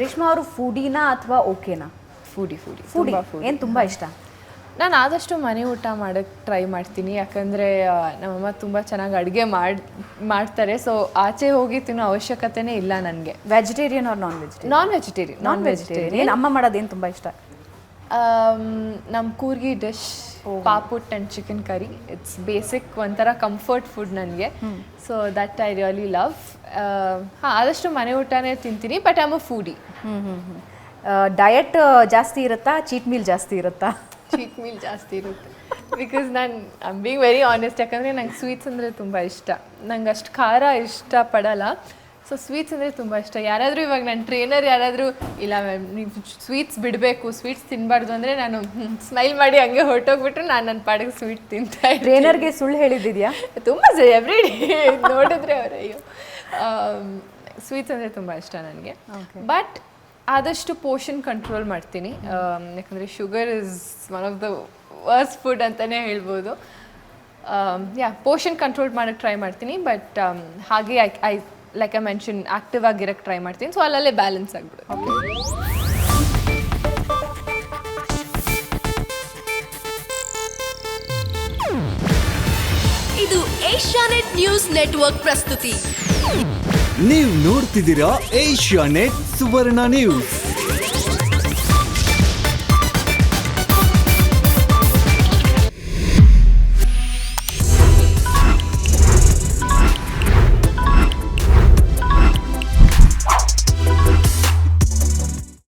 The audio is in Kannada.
ರೇಷ್ಮಾ ಅವರು ಫುಡಿನಾ ಅಥವಾ ಓಕೆನಾ? ಫುಡಿ ಏನು ತುಂಬ ಇಷ್ಟ? ನಾನು ಆದಷ್ಟು ಮನೆ ಊಟ ಮಾಡೋಕ್ಕೆ ಟ್ರೈ ಮಾಡ್ತೀನಿ. ಯಾಕಂದರೆ ನಮ್ಮಮ್ಮ ತುಂಬ ಚೆನ್ನಾಗಿ ಅಡುಗೆ ಮಾಡ್ತಾರೆ. ಸೊ ಆಚೆ ಹೋಗಿ ತಿನ್ನೋ ಅವಶ್ಯಕತೆನೇ ಇಲ್ಲ ನನಗೆ. Vegetarian or non vegetarian? Non vegetarian. ಅಮ್ಮ ಮಾಡೋದೇನು ತುಂಬ ಇಷ್ಟ? ನಮ್ಮ Coorgi dish paputtu and chicken curry. It's basic, ಒಂಥರ ಕಂಫರ್ಟ್ ಫುಡ್ ನನಗೆ. So that I really love. ಆದಷ್ಟು ಮನೆ ಊಟನೇ ತಿಂತೀನಿ, but I am a foodie. Diet ಜಾಸ್ತಿ ಇರುತ್ತಾ, ಚೀಟ್ ಮೀಲ್ ಜಾಸ್ತಿ ಇರುತ್ತಾ? ಚೀಟ್ ಮೀಲ್ ಜಾಸ್ತಿ ಇರುತ್ತೆ. Because I'm being very honest. ಯಾಕಂದರೆ ನಂಗೆ ಸ್ವೀಟ್ಸ್ ಅಂದರೆ ತುಂಬ ಇಷ್ಟ. ನಂಗೆ ಅಷ್ಟು ಖಾರ ಇಷ್ಟಪಡಲ್ಲ. ಸೊ ಸ್ವೀಟ್ಸ್ ಅಂದರೆ ತುಂಬ ಇಷ್ಟ. ಯಾರಾದರೂ ಇವಾಗ ನನ್ನ ಟ್ರೈನರ್ ಯಾರಾದರೂ ಇಲ್ಲ ಮ್ಯಾಮ್ ನೀವು ಸ್ವೀಟ್ಸ್ ಬಿಡಬೇಕು, ಸ್ವೀಟ್ಸ್ ತಿನ್ನಬಾರ್ದು ಅಂದರೆ ನಾನು ಸ್ಮೈಲ್ ಮಾಡಿ ಹಂಗೆ ಹೊರಟೋಗ್ಬಿಟ್ರೆ ನಾನು ನನ್ನ ಪಾಡಿಗೆ ಸ್ವೀಟ್ ತಿಂತಾ. ಟ್ರೈನರ್ಗೆ ಸುಳ್ಳು ಹೇಳಿದ್ದಿದೆಯಾ? ತುಂಬ ಸರಿ, ಎವ್ರಿ ಡೇ ನೋಡಿದ್ರೆ ಅವರೇ. ಅಯ್ಯೋ, ಸ್ವೀಟ್ಸ್ ಅಂದರೆ ತುಂಬ ಇಷ್ಟ ನನಗೆ. ಬಟ್ ಆದಷ್ಟು ಪೋರ್ಷನ್ ಕಂಟ್ರೋಲ್ ಮಾಡ್ತೀನಿ. ಯಾಕಂದರೆ sugar is one of the worst food ಅಂತಲೇ ಹೇಳ್ಬೋದು. ಪೋರ್ಷನ್ ಕಂಟ್ರೋಲ್ ಮಾಡೋಕ್ಕೆ ಟ್ರೈ ಮಾಡ್ತೀನಿ. ಬಟ್ ಹಾಗೆ I like I mention active ಆಗಿರೋಕ್ಕೆ ಟ್ರೈ ಮಾಡ್ತೀನಿ. ಸೊ ಅಲ್ಲಲ್ಲೇ ಬ್ಯಾಲೆನ್ಸ್ ಆಗಿಬಿಡುತ್ತೆ. ಇದು ಏಷ್ಯಾನೆಟ್ ನ್ಯೂಸ್ ನೆಟ್ವರ್ಕ್ ಪ್ರಸ್ತುತಿ. ನೀವು ನೋಡ್ತಿದ್ದೀರಾ ಏಷ್ಯಾನೆಟ್ ಸುವರ್ಣ ನ್ಯೂಸ್.